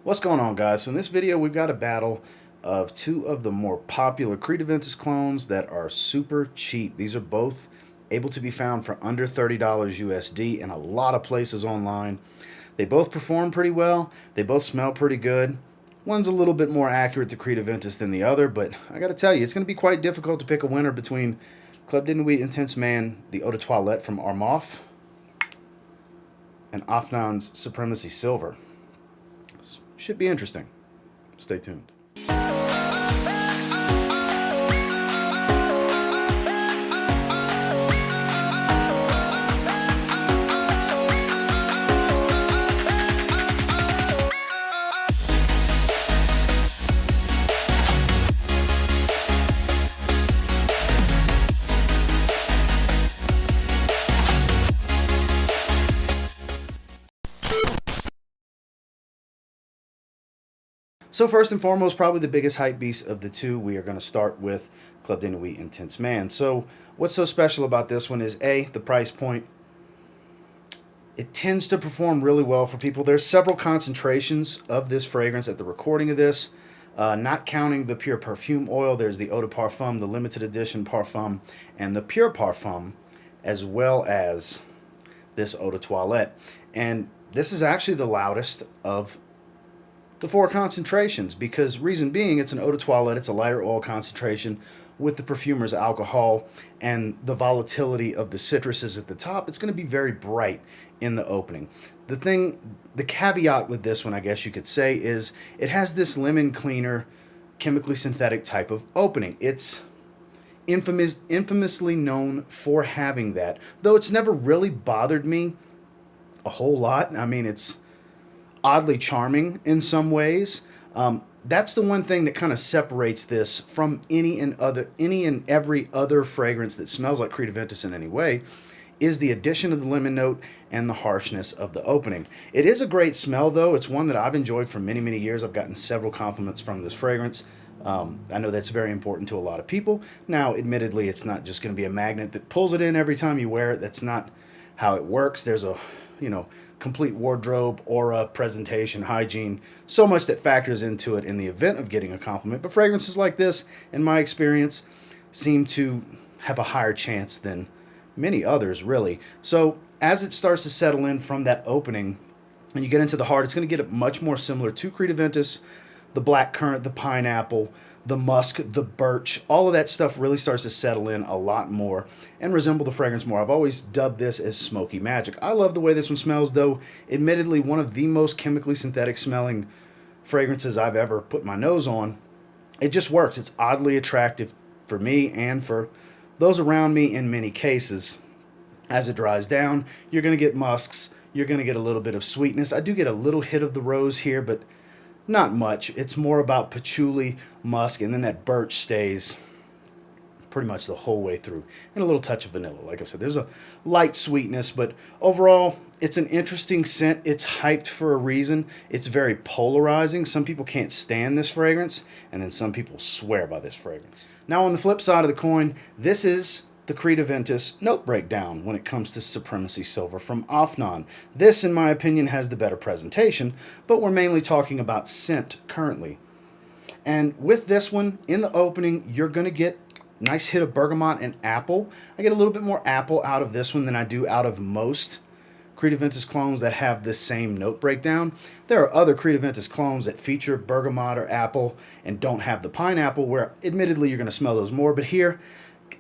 What's going on, guys? So in this video we've got a battle of two of the more popular Creed Aventus clones that are super cheap. These are both able to be found for under $30 USD in a lot of places online. They both perform pretty well. They both smell pretty good. One's a little bit more accurate to Creed Aventus than the other, but I gotta tell you, it's going to be quite difficult to pick a winner between Club de Nuit Intense Man, the Eau de Toilette from Armaf, and Afnan's Supremacy Silver. Should be interesting. Stay tuned. So first and foremost, probably the biggest hype beast of the two, we are going to start with Club de Nuit Intense Man. So what's so special about this one is A, the price point. It tends to perform really well for people. There's several concentrations of this fragrance at the recording of this. Not counting the pure perfume oil, there's the Eau de Parfum, the limited edition Parfum, and the pure Parfum, as well as this Eau de Toilette. And this is actually the loudest of the four concentrations, because reason being, it's an eau de toilette, it's a lighter oil concentration with the perfumer's alcohol and the volatility of the citruses at the top. It's going to be very bright in the opening. The caveat with this one, I guess you could say, is it has this lemon cleaner, chemically synthetic type of opening. It's infamously known for having that, though it's never really bothered me a whole lot. I mean, it's oddly charming in some ways. That's the one thing that kind of separates this from any and every other fragrance that smells like Creed Aventus in any way, is the addition of the lemon note and the harshness of the opening. It is a great smell, though. It's one that I've enjoyed for many, many years. I've gotten several compliments from this fragrance. I know that's very important to a lot of people. Now, admittedly, it's not just going to be a magnet that pulls it in every time you wear it. That's not how it works. There's a, complete wardrobe, aura, presentation, hygiene, so much that factors into it in the event of getting a compliment. But fragrances like this, in my experience, seem to have a higher chance than many others, really. So as it starts to settle in from that opening, and you get into the heart, it's going to get much more similar to Creed Aventus. The black currant, the pineapple, the musk, the birch, all of that stuff really starts to settle in a lot more and resemble the fragrance more. I've always dubbed this as smoky magic. I love the way this one smells, though. Admittedly, one of the most chemically synthetic smelling fragrances I've ever put my nose on. It just works. It's oddly attractive for me and for those around me in many cases. As it dries down, you're going to get musks. You're going to get a little bit of sweetness. I do get a little hit of the rose here, but not much. It's more about patchouli, musk, and then that birch stays pretty much the whole way through. And a little touch of vanilla. Like I said, there's a light sweetness, but overall, it's an interesting scent. It's hyped for a reason. It's very polarizing. Some people can't stand this fragrance, and then some people swear by this fragrance. Now, on the flip side of the coin, this is the Creed Aventus note breakdown when it comes to Supremacy Silver from Afnan. This, in my opinion, has the better presentation, but we're mainly talking about scent currently. And with this one, in the opening, you're going to get a nice hit of bergamot and apple. I get a little bit more apple out of this one than I do out of most Creed Aventus clones that have the same note breakdown. There are other Creed Aventus clones that feature bergamot or apple and don't have the pineapple, where admittedly you're going to smell those more, but here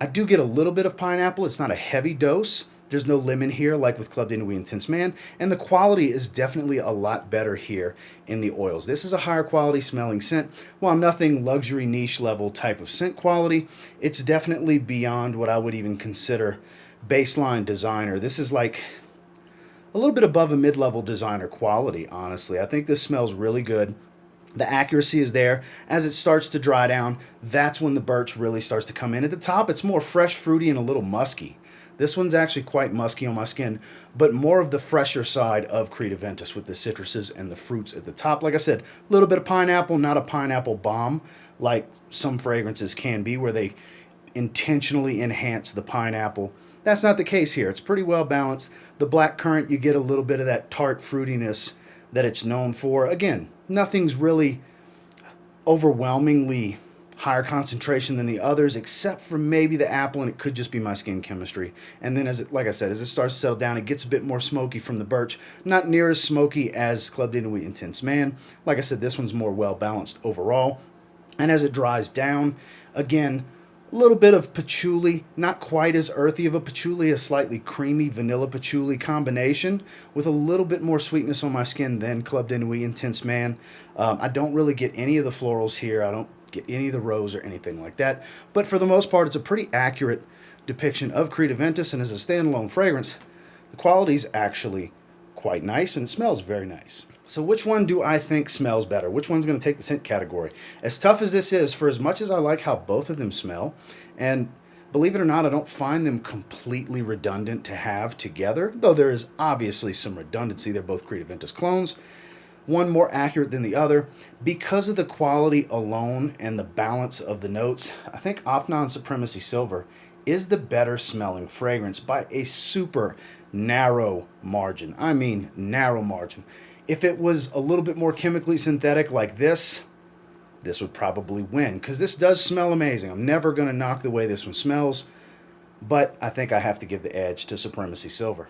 I do get a little bit of pineapple. It's not a heavy dose. There's no lemon here like with Club de Nuit Intense Man, and the quality is definitely a lot better here in the oils. This is a higher quality smelling scent. While nothing luxury niche level type of scent quality, it's definitely beyond what I would even consider baseline designer. This is like a little bit above a mid-level designer quality, honestly. I think this smells really good. The accuracy is there. As it starts to dry down, that's when the birch really starts to come in. At the top, it's more fresh, fruity, and a little musky. This one's actually quite musky on my skin, but more of the fresher side of Creed Aventus with the citruses and the fruits at the top. Like I said, a little bit of pineapple, not a pineapple bomb like some fragrances can be, where they intentionally enhance the pineapple. That's not the case here. It's pretty well balanced. The black currant, you get a little bit of that tart fruitiness that it's known for. Again, Nothing's really overwhelmingly higher concentration than the others, except for maybe the apple, and it could just be my skin chemistry. And then, like I said, as it starts to settle down, it gets a bit more smoky from the birch. Not near as smoky as Club de Nuit Intense Man. Like I said, this one's more well balanced overall. And as it dries down, again, a little bit of patchouli, not quite as earthy of a patchouli, a slightly creamy vanilla patchouli combination with a little bit more sweetness on my skin than Club de Nuit Intense Man. I don't really get any of the florals here. I don't get any of the rose or anything like that. But for the most part, it's a pretty accurate depiction of Creed Aventus, and as a standalone fragrance, the quality is actually quite nice and it smells very nice. So which one do I think smells better? Which one's going to take the scent category? As tough as this is, for as much as I like how both of them smell, and believe it or not, I don't find them completely redundant to have together, though there is obviously some redundancy. They're both Creed Aventus clones. One more accurate than the other. Because of the quality alone and the balance of the notes, I think Afnan Supremacy Silver is the better smelling fragrance by a super narrow margin. I mean, narrow margin. If it was a little bit more chemically synthetic like this would probably win, because this does smell amazing. I'm never going to knock the way this one smells, but I think I have to give the edge to Supremacy Silver.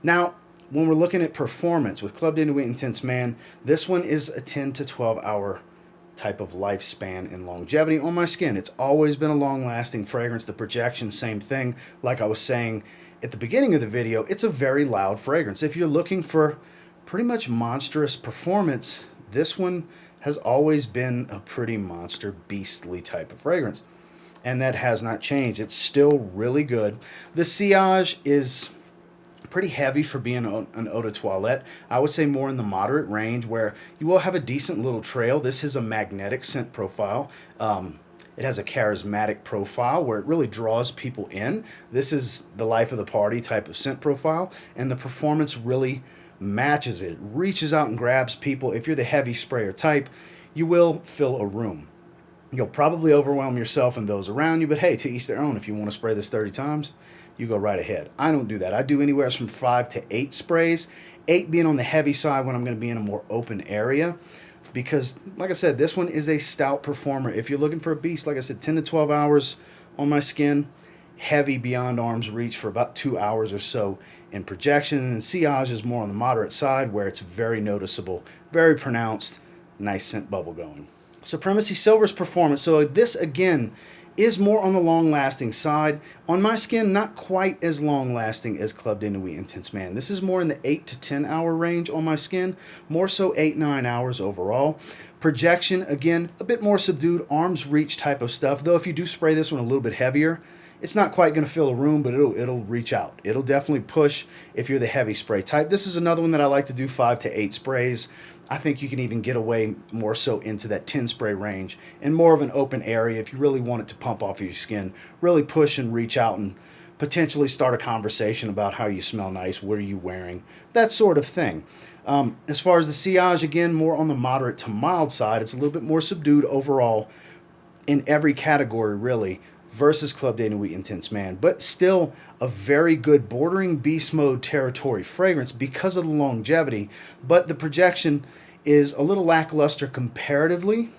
Now, when we're looking at performance with Club de Nuit Intense Man, this one is a 10 to 12 hour type of lifespan and longevity on my skin. It's always been a long-lasting fragrance. The projection, same thing. Like I was saying at the beginning of the video, it's a very loud fragrance. If you're looking for pretty much monstrous performance, this one has always been a pretty monster, beastly type of fragrance. And that has not changed. It's still really good. The sillage is pretty heavy for being an eau de toilette. I would say more in the moderate range, where you will have a decent little trail. This is a magnetic scent profile. It has a charismatic profile where it really draws people in. This is the life of the party type of scent profile, and the performance really matches it. It reaches out and grabs people. If you're the heavy sprayer type, you will fill a room. You'll probably overwhelm yourself and those around you, but hey, to each their own. If you want to spray this 30 times, you go right ahead. I don't do that. I do anywhere from 5 to 8 sprays, 8 being on the heavy side when I'm going to be in a more open area, because, like I said, this one is a stout performer. If you're looking for a beast, like I said, 10 to 12 hours on my skin, heavy beyond arm's reach for about 2 hours or so in projection, and sillage is more on the moderate side where it's very noticeable, very pronounced, nice scent bubble going. Supremacy Silver's performance, so this again is more on the long-lasting side. On my skin, not quite as long-lasting as Club de Nuit Intense Man. This is more in the 8 to 10 hour range on my skin, more so 8-9 hours overall. Projection, again, a bit more subdued, arm's reach type of stuff, though if you do spray this one a little bit heavier, it's not quite going to fill a room, but it'll reach out. It'll definitely push if you're the heavy spray type. This is another one that I like to do 5 to 8 sprays. I think you can even get away more so into that 10 spray range in more of an open area if you really want it to pump off of your skin. Really push and reach out and potentially start a conversation about how you smell nice, what are you wearing, that sort of thing. As far as the sillage, again, more on the moderate to mild side. It's a little bit more subdued overall in every category, really, versus Club de Nuit Intense Man, but still a very good bordering beast mode territory fragrance because of the longevity, but the projection is a little lackluster comparatively.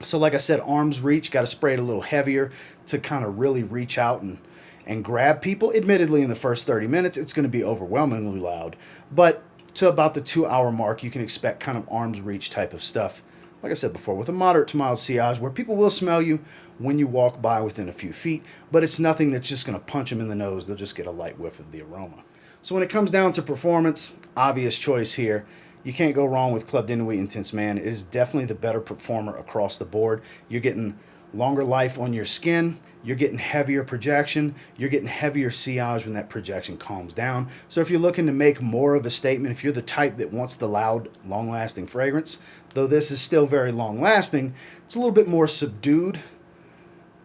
So like I said, arm's reach, got to spray it a little heavier to kind of really reach out and grab people. Admittedly, in the first 30 minutes, it's going to be overwhelmingly loud, but to about the 2 hour mark, you can expect kind of arm's reach type of stuff. Like I said before, with a moderate to mild sillage where people will smell you when you walk by within a few feet, but it's nothing that's just going to punch them in the nose. They'll just get a light whiff of the aroma. So when it comes down to performance, obvious choice here. You can't go wrong with Club de Nuit Intense Man. It is definitely the better performer across the board. You're getting longer life on your skin. You're getting heavier projection. You're getting heavier sillage when that projection calms down. So if you're looking to make more of a statement, if you're the type that wants the loud, long-lasting fragrance, though this is still very long-lasting, it's a little bit more subdued.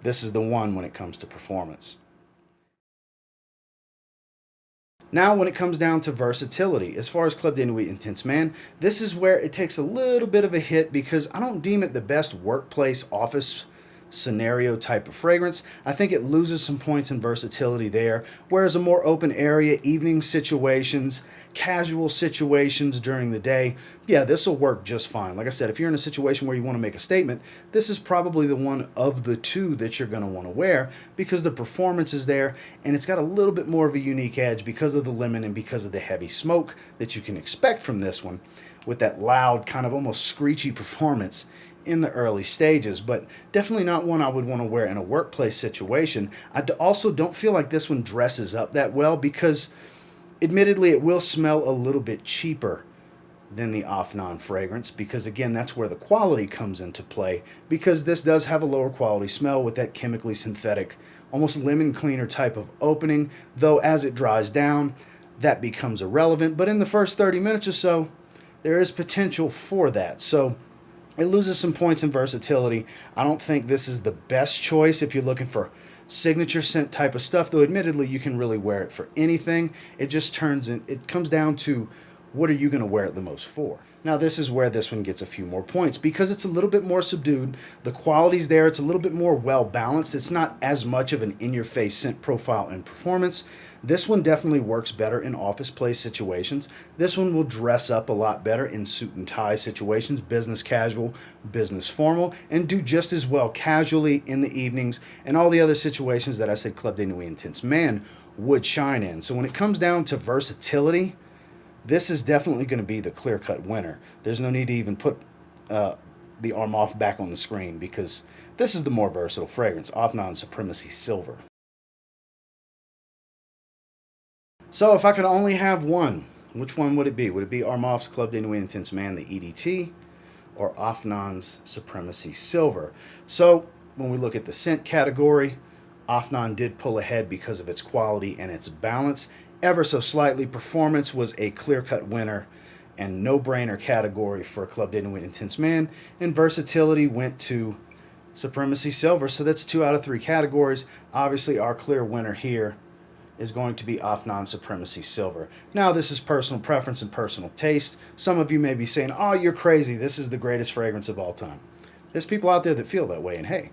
This is the one when it comes to performance. Now, when it comes down to versatility, as far as Club de Nuit Intense Man, this is where it takes a little bit of a hit because I don't deem it the best workplace office scenario type of fragrance. I think it loses some points in versatility there, whereas a more open area, evening situations, casual situations during the day, yeah, this will work just fine. Like I said, if you're in a situation where you want to make a statement, this is probably the one of the two that you're going to want to wear because the performance is there and it's got a little bit more of a unique edge because of the lemon and because of the heavy smoke that you can expect from this one with that loud, kind of almost screechy performance in the early stages, but definitely not one I would want to wear in a workplace situation. I also don't feel like this one dresses up that well because admittedly it will smell a little bit cheaper than the Afnan fragrance because again that's where the quality comes into play because this does have a lower quality smell with that chemically synthetic, almost lemon cleaner type of opening, though as it dries down that becomes irrelevant, but in the first 30 minutes or so there is potential for that. So it loses some points in versatility. I don't think this is the best choice if you're looking for signature scent type of stuff, though admittedly you can really wear it for anything. It just it comes down to what are you going to wear it the most for. Now this is where this one gets a few more points because it's a little bit more subdued. The quality's there. It's a little bit more well balanced. It's not as much of an in-your-face scent profile and performance. This one definitely works better in office place situations. This one will dress up a lot better in suit and tie situations, business casual, business formal, and do just as well casually in the evenings and all the other situations that I said Club de Nuit Intense Man would shine in. So when it comes down to versatility, this is definitely going to be the clear-cut winner. There's no need to even put the Armaf back on the screen because this is the more versatile fragrance, Afnan Supremacy Silver. So if I could only have one, which one would it be? Would it be Armaf's Club de Nuit Intense Man, the EDT, or Afnan's Supremacy Silver? So when we look at the scent category, Afnan did pull ahead because of its quality and its balance. Ever so slightly, performance was a clear-cut winner and no-brainer category for Club de Nuit Intense Man, and versatility went to Supremacy Silver. So that's 2 out of 3 categories. Obviously, our clear winner here is going to be Afnan Supremacy Silver. Now, this is personal preference and personal taste. Some of you may be saying, oh, you're crazy. This is the greatest fragrance of all time. There's people out there that feel that way, and hey,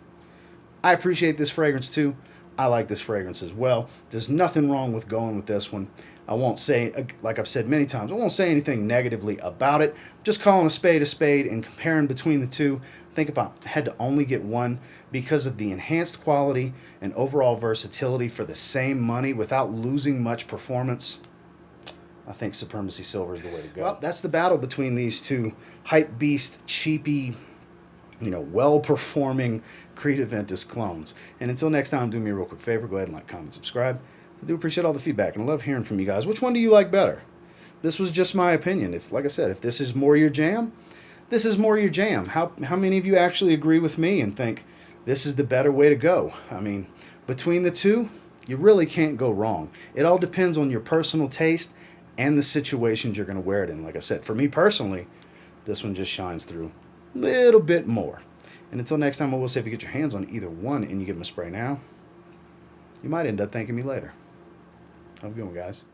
I appreciate this fragrance too. I like this fragrance as well. There's nothing wrong with going with this one. I won't say, like I've said many times, I won't say anything negatively about it. Just calling a spade and comparing between the two. I think if I had to only get one because of the enhanced quality and overall versatility for the same money without losing much performance, I think Supremacy Silver is the way to go. Well, that's the battle between these two hype beast, cheapy, well-performing Creed Aventus clones. And until next time, do me a real quick favor. Go ahead and like, comment, subscribe. I do appreciate all the feedback, and I love hearing from you guys. Which one do you like better? This was just my opinion. Like I said, if this is more your jam, this is more your jam. How many of you actually agree with me and think this is the better way to go? I mean, between the two, you really can't go wrong. It all depends on your personal taste and the situations you're going to wear it in. Like I said, for me personally, this one just shines through a little bit more. And until next time, I will say if you get your hands on either one and you give them a spray now, you might end up thanking me later. Have a good one, guys.